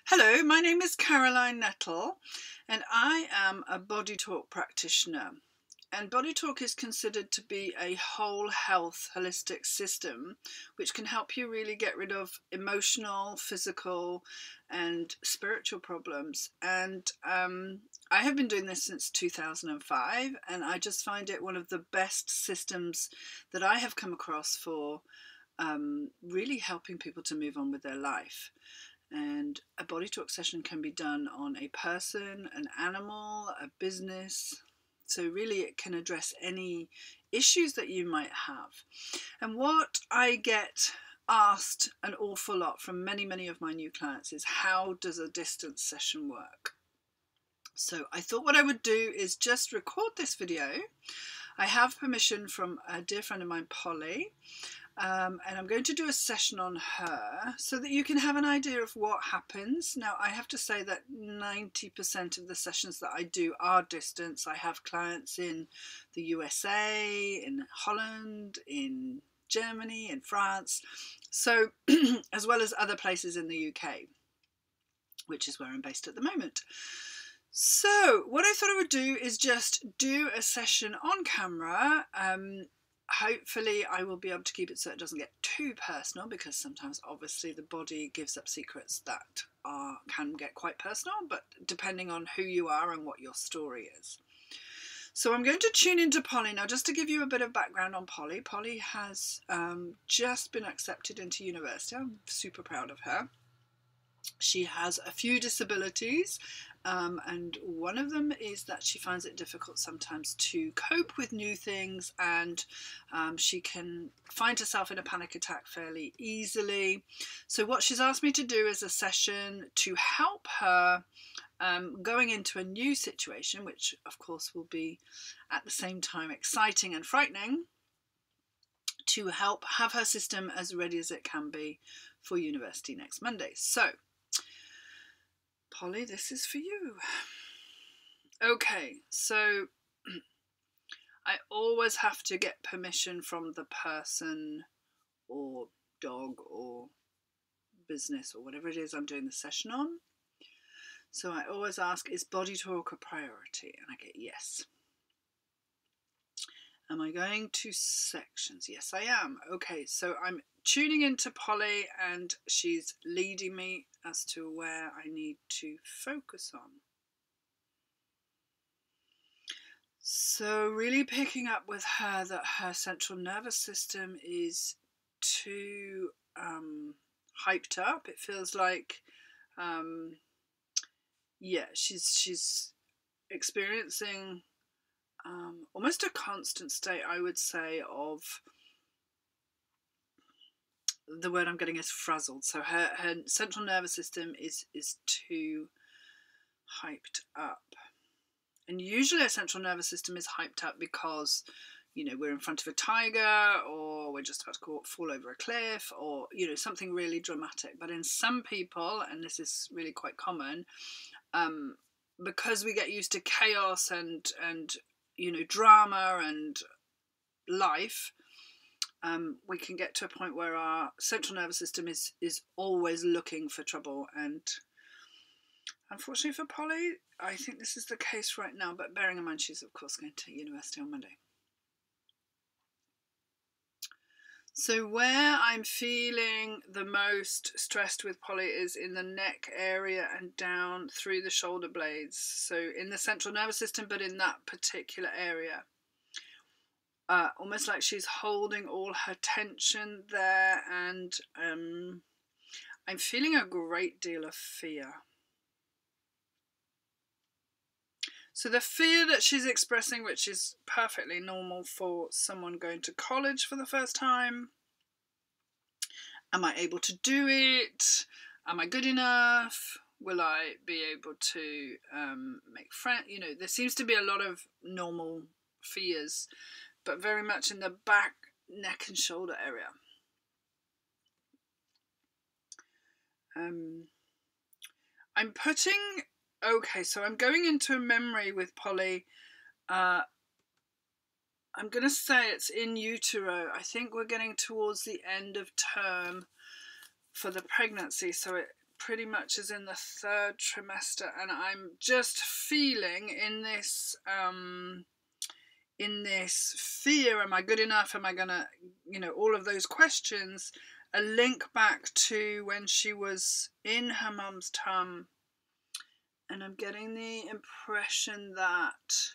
Hello, my name is Caroline Nettle and I am a BodyTalk practitioner. And BodyTalk is considered to be a whole health holistic system which can help you really get rid of emotional, physical and spiritual problems. And I have been doing this since 2005 and I just find it one of the best systems that I have come across for really helping people to move on with their life. And a body talk session can be done on a person, an animal, a business. So really it can address any issues that you might have. And what I get asked an awful lot from many of my new clients is, how does a distance session work? So I thought what I would do is just record this video. I have permission from a dear friend of mine, Polly, and I'm going to do a session on her so that you can have an idea of what happens. Now, I have to say that 90% of the sessions that I do are distance. I have clients in the USA, in Holland, in Germany, in France, so as well as other places in the UK, which is where I'm based at the moment. So what I thought I would do is just do a session on camera. Hopefully I will be able to keep it so it doesn't get too personal, because sometimes obviously the body gives up secrets that can get quite personal, but depending on who you are and what your story is. So I'm going to tune into Polly now, just to give you a bit of background on Polly. Polly has just been accepted into university. I'm super proud of her. She has a few disabilities, and one of them is that she finds it difficult sometimes to cope with new things, and she can find herself in a panic attack fairly easily. So what she's asked me to do is a session to help her going into a new situation, which of course will be at the same time exciting and frightening, to help have her system as ready as it can be for university next Monday. So Polly, this is for you. Okay, so I always have to get permission from the person or dog or business or whatever it is I'm doing the session on. So I always ask, is body talk a priority? And I get yes. Am I going to sections? Yes, I am. Okay, so I'm tuning into Polly and she's leading me as to where I need to focus on. So really picking up with her that her central nervous system is too hyped up. It feels like, yeah, she's experiencing almost a constant state, I would say, of, the word I'm getting is frazzled. So her central nervous system is too hyped up. And usually our central nervous system is hyped up because, you know, we're in front of a tiger, or we're just about to fall over a cliff, or, you know, something really dramatic. But in some people, and this is really quite common, because we get used to chaos and you know, drama and life, we can get to a point where our central nervous system is always looking for trouble. And unfortunately for Polly, I think this is the case right now, but bearing in mind she's of course going to university on Monday. So where I'm feeling the most stressed with Polly is in the neck area and down through the shoulder blades. So in the central nervous system, but in that particular area. Almost like she's holding all her tension there, and I'm feeling a great deal of fear. So the fear that she's expressing, which is perfectly normal for someone going to college for the first time. Am I able to do it? Am I good enough? Will I be able to make friends? You know, there seems to be a lot of normal fears, but very much in the back, neck and shoulder area. I'm putting, okay, so I'm going into a memory with Polly. I'm going to say it's in utero. I think we're getting towards the end of term for the pregnancy, so it pretty much is in the 3rd trimester, and I'm just feeling in this fear, am I good enough, am I gonna, you know, all of those questions, a link back to when she was in her mum's tum. And I'm getting the impression that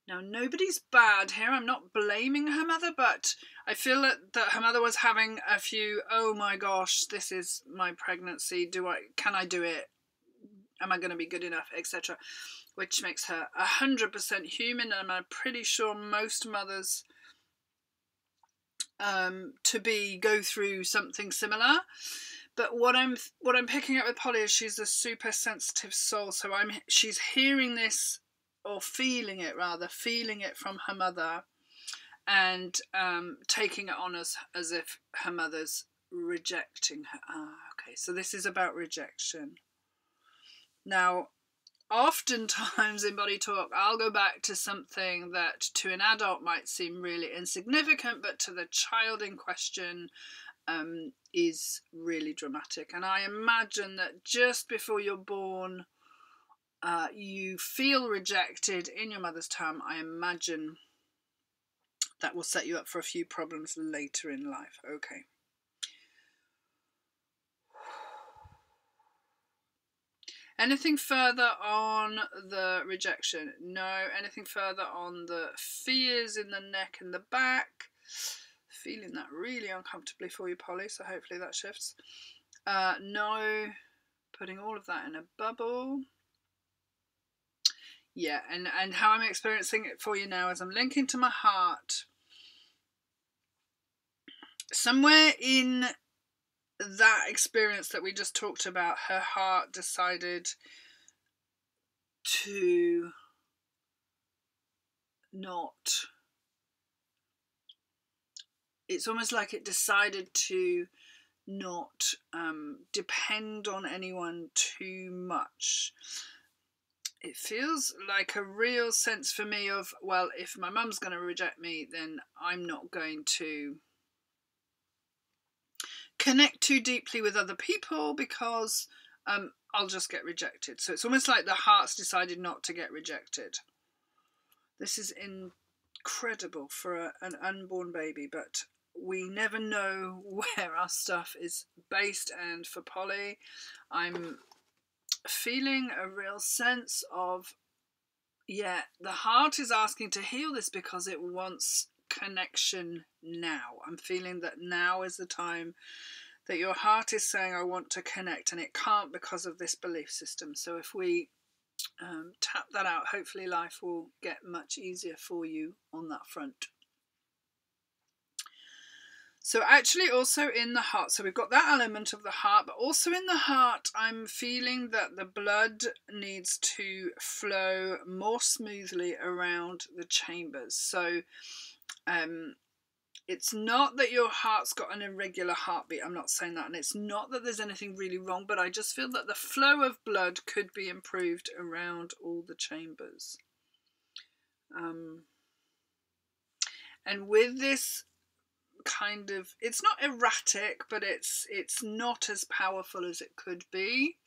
now nobody's bad here, I'm not blaming her mother, but I feel that her mother was having a few, oh my gosh, this is my pregnancy, can I do it, am I going to be good enough, etc., which makes her 100% human, and I'm pretty sure most mothers go through something similar. But what I'm picking up with Polly is she's a super sensitive soul, so she's hearing this, or feeling it from her mother, and taking it on as if her mother's rejecting her. Okay, so this is about rejection. Now, oftentimes in Body Talk, I'll go back to something that to an adult might seem really insignificant, but to the child in question is really dramatic. And I imagine that just before you're born, you feel rejected in your mother's tum. I imagine that will set you up for a few problems later in life. Okay. Anything further on the rejection? No. Anything further on the fears in the neck and the back? Feeling that really uncomfortably for you, Polly, so hopefully that shifts. No. Putting all of that in a bubble. Yeah, and how I'm experiencing it for you now is I'm linking to my heart. Somewhere in that experience that we just talked about, her heart decided to not, it's almost like it decided to not depend on anyone too much. It feels like a real sense for me of, well, if my mum's going to reject me, then I'm not going to connect too deeply with other people because I'll just get rejected. So it's almost like the heart's decided not to get rejected. This is incredible for an unborn baby, but we never know where our stuff is based. And for Polly, I'm feeling a real sense of, yeah, the heart is asking to heal this because it wants connection now. I'm feeling that now is the time that your heart is saying, I want to connect, and it can't because of this belief system. So if we tap that out, hopefully life will get much easier for you on that front. So actually also in the heart, so we've got that element of the heart, but also in the heart, I'm feeling that the blood needs to flow more smoothly around the chambers. So it's not that your heart's got an irregular heartbeat, I'm not saying that, and it's not that there's anything really wrong, but I just feel that the flow of blood could be improved around all the chambers. And with this kind of, it's not erratic, but it's not as powerful as it could be.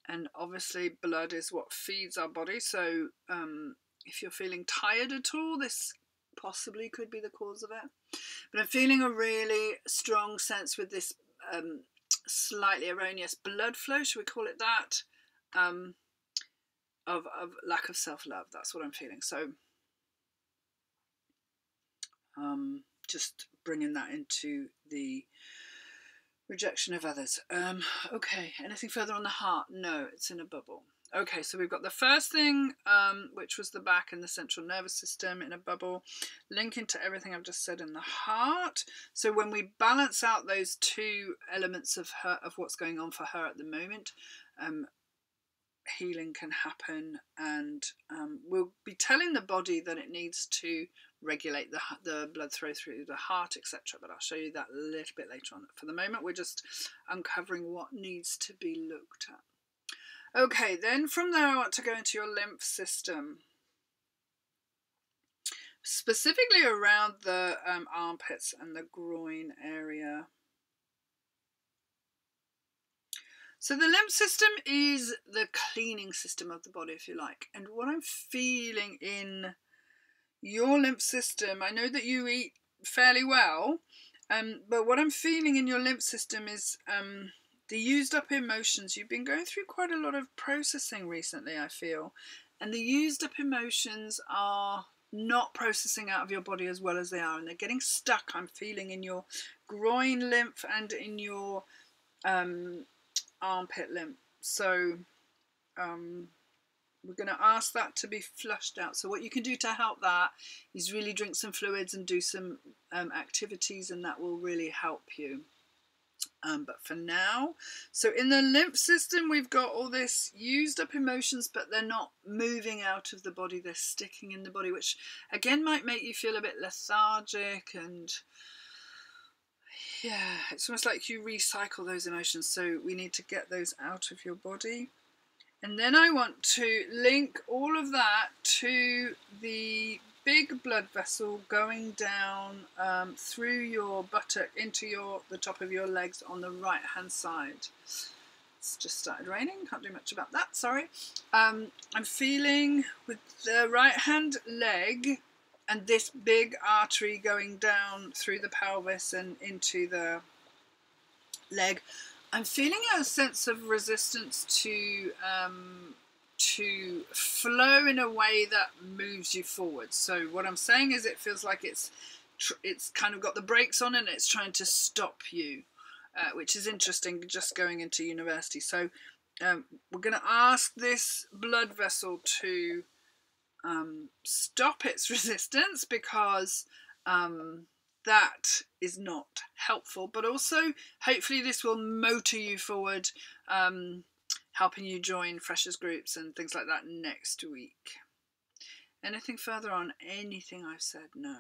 And obviously blood is what feeds our body, so if you're feeling tired at all, this possibly could be the cause of it. But I'm feeling a really strong sense with this slightly erroneous blood flow, should we call it that, of lack of self-love. That's what I'm feeling. So just bringing that into the rejection of others. Okay, anything further on the heart? No, it's in a bubble. Okay, so we've got the first thing, which was the back and the central nervous system in a bubble, linking to everything I've just said in the heart. So when we balance out those two elements of what's going on for her at the moment, healing can happen, and we'll be telling the body that it needs to regulate the blood flow through the heart, etc. But I'll show you that a little bit later on. For the moment, we're just uncovering what needs to be looked at. Okay, then from there I want to go into your lymph system, specifically around the armpits and the groin area. So the lymph system is the cleaning system of the body, if you like. And what I'm feeling in your lymph system, I know that you eat fairly well, but what I'm feeling in your lymph system is the used up emotions. You've been going through quite a lot of processing recently, I feel. And the used up emotions are not processing out of your body as well as they are. And they're getting stuck, I'm feeling, in your groin lymph and in your armpit lymph. So we're going to ask that to be flushed out. So what you can do to help that is really drink some fluids and do some activities, and that will really help you. But for now, so in the lymph system, we've got all this used up emotions, but they're not moving out of the body. They're sticking in the body, which again might make you feel a bit lethargic, and yeah, it's almost like you recycle those emotions. So we need to get those out of your body. And then I want to link all of that to the big blood vessel going down through your buttock into the top of your legs on the right hand side. It's just started raining, can't do much about that, sorry. I'm feeling with the right hand leg and this big artery going down through the pelvis and into the leg, I'm feeling a sense of resistance to flow in a way that moves you forward. So what I'm saying is it feels like it's kind of got the brakes on and it's trying to stop you, which is interesting, just going into university. So we're going to ask this blood vessel to stop its resistance, because that is not helpful, but also hopefully this will motor you forward, helping you join freshers groups and things like that next week. Anything further on anything I've said? No.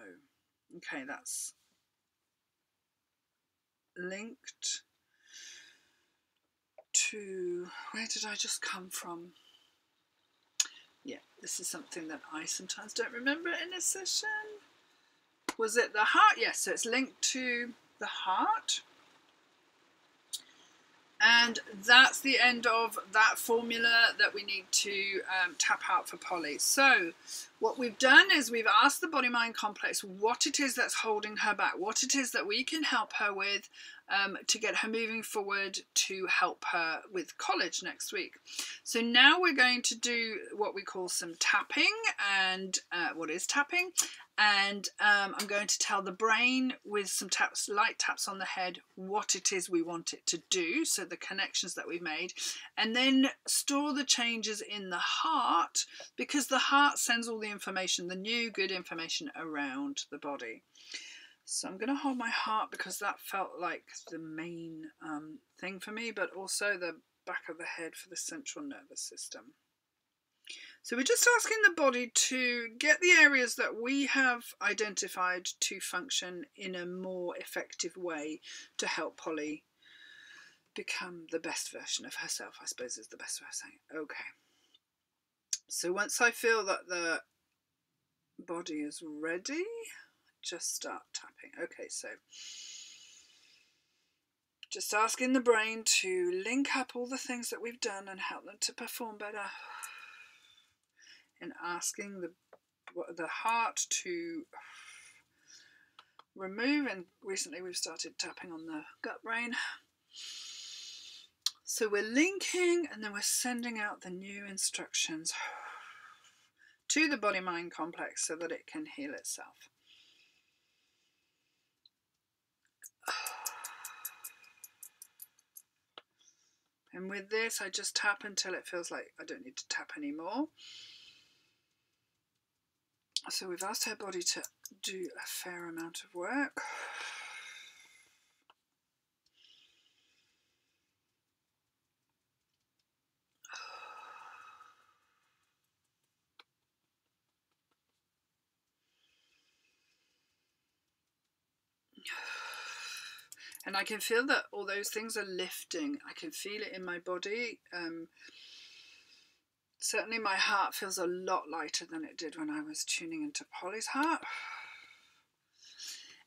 Okay, that's linked to, where did I just come from? Yeah, this is something that I sometimes don't remember in a session. Was it the heart? Yes, so it's linked to the heart. And that's the end of that formula that we need to tap out for Polly. So what we've done is we've asked the body-mind complex what it is that's holding her back, what it is that we can help her with to get her moving forward to help her with college next week. So now we're going to do what we call some tapping. And what is tapping? And I'm going to tell the brain with some taps, light taps on the head, what it is we want it to do, so the connections that we've made, and then store the changes in the heart, because the heart sends all the information, the new good information, around the body. So I'm going to hold my heart because that felt like the main thing for me, but also the back of the head for the central nervous system. So we're just asking the body to get the areas that we have identified to function in a more effective way to help Polly become the best version of herself, I suppose is the best way of saying it. Okay. So once I feel that the body is ready, just start tapping. Okay, so just asking the brain to link up all the things that we've done and help them to perform better. And asking the heart to remove, and recently we've started tapping on the gut brain. So we're linking and then we're sending out the new instructions to the body-mind complex so that it can heal itself. And with this, I just tap until it feels like I don't need to tap anymore. So we've asked her body to do a fair amount of work. And I can feel that all those things are lifting. I can feel it in my body. Certainly my heart feels a lot lighter than it did when I was tuning into Polly's heart.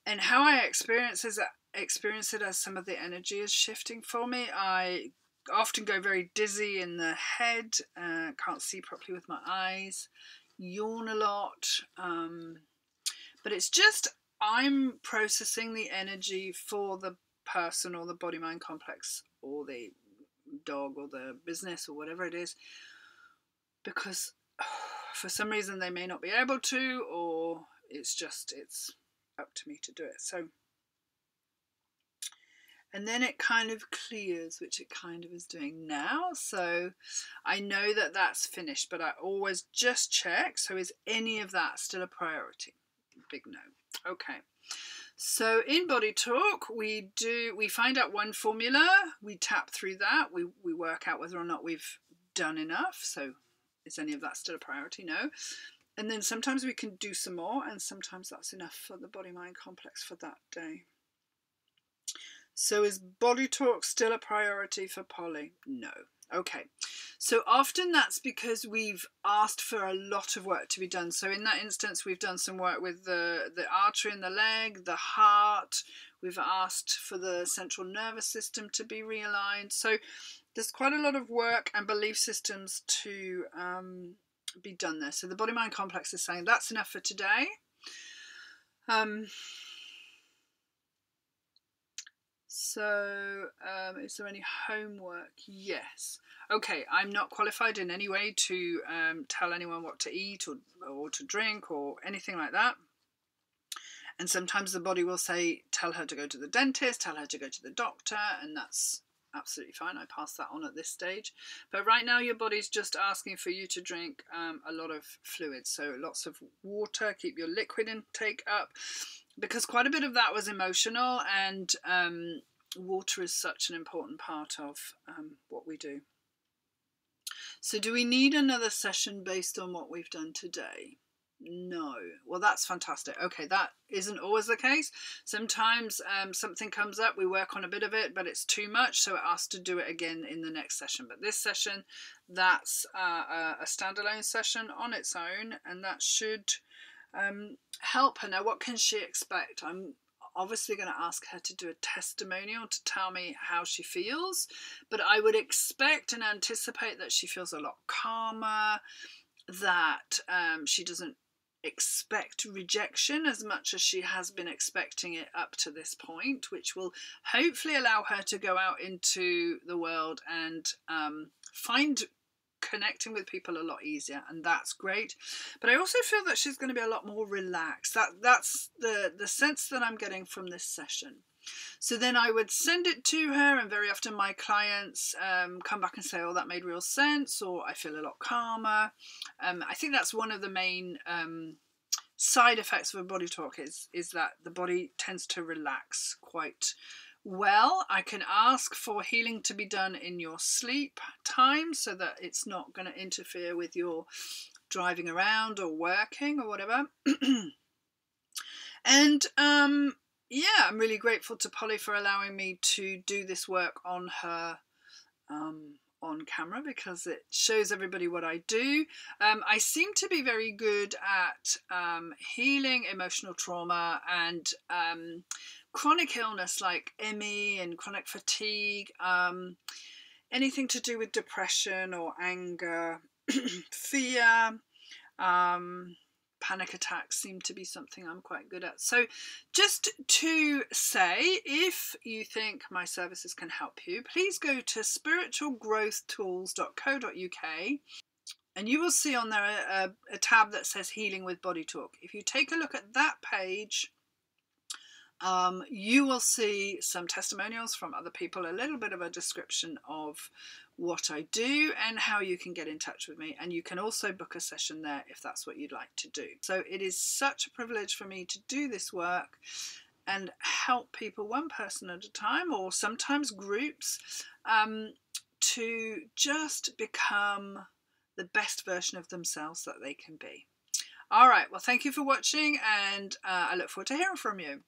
And how I experience it as some of the energy is shifting for me, I often go very dizzy in the head, can't see properly with my eyes, yawn a lot, but it's just I'm processing the energy for the person or the body-mind complex or the dog or the business or whatever it is, because for some reason they may not be able to, or it's up to me to do it. So, and then it kind of clears, which it kind of is doing now. So I know that that's finished, but I always just check. So is any of that still a priority? Big no. Okay. So in BodyTalk, we find out one formula, we tap through that, we work out whether or not we've done enough. So is any of that still a priority? No. And then sometimes we can do some more, and sometimes that's enough for the body-mind complex for that day. So is BodyTalk still a priority for Polly? No. Okay. So often that's because we've asked for a lot of work to be done. So in that instance, we've done some work with the artery in the leg, the heart. We've asked for the central nervous system to be realigned. So there's quite a lot of work and belief systems to be done there. So the body-mind complex is saying that's enough for today. Is there any homework? Yes. Okay, I'm not qualified in any way to tell anyone what to eat or to drink or anything like that. And sometimes the body will say, tell her to go to the dentist, tell her to go to the doctor, and that's absolutely fine. I pass that on at this stage. But right now your body's just asking for you to drink a lot of fluids. So lots of water, keep your liquid intake up, because quite a bit of that was emotional, and water is such an important part of what we do. So do we need another session based on what we've done today? No. Well, that's fantastic. Okay, that isn't always the case. Sometimes something comes up, we work on a bit of it, but it's too much, so it asks to do it again in the next session. But this session, that's a standalone session on its own, and that should help her. Now, what can she expect? I'm obviously going to ask her to do a testimonial to tell me how she feels, but I would expect and anticipate that she feels a lot calmer, that she doesn't expect rejection as much as she has been expecting it up to this point, which will hopefully allow her to go out into the world and find connecting with people a lot easier, and that's great. But I also feel that she's going to be a lot more relaxed. That's the sense that I'm getting from this session. So then I would send it to her, and very often my clients come back and say, oh, that made real sense, or I feel a lot calmer. I think that's one of the main side effects of a BodyTalk is that the body tends to relax quite well. I can ask for healing to be done in your sleep time so that it's not going to interfere with your driving around or working or whatever. And yeah, I'm really grateful to Polly for allowing me to do this work on her on camera, because it shows everybody what I do. I seem to be very good at healing emotional trauma and chronic illness like ME and chronic fatigue, anything to do with depression or anger, fear, panic attacks seem to be something I'm quite good at. So just to say, if you think my services can help you, please go to spiritualgrowthtools.co.uk and you will see on there a tab that says Healing with BodyTalk. If you take a look at that page, you will see some testimonials from other people, a little bit of a description of what I do and how you can get in touch with me, and you can also book a session there if that's what you'd like to do. So it is such a privilege for me to do this work and help people one person at a time, or sometimes groups, to just become the best version of themselves that they can be. All right, well, thank you for watching, and I look forward to hearing from you.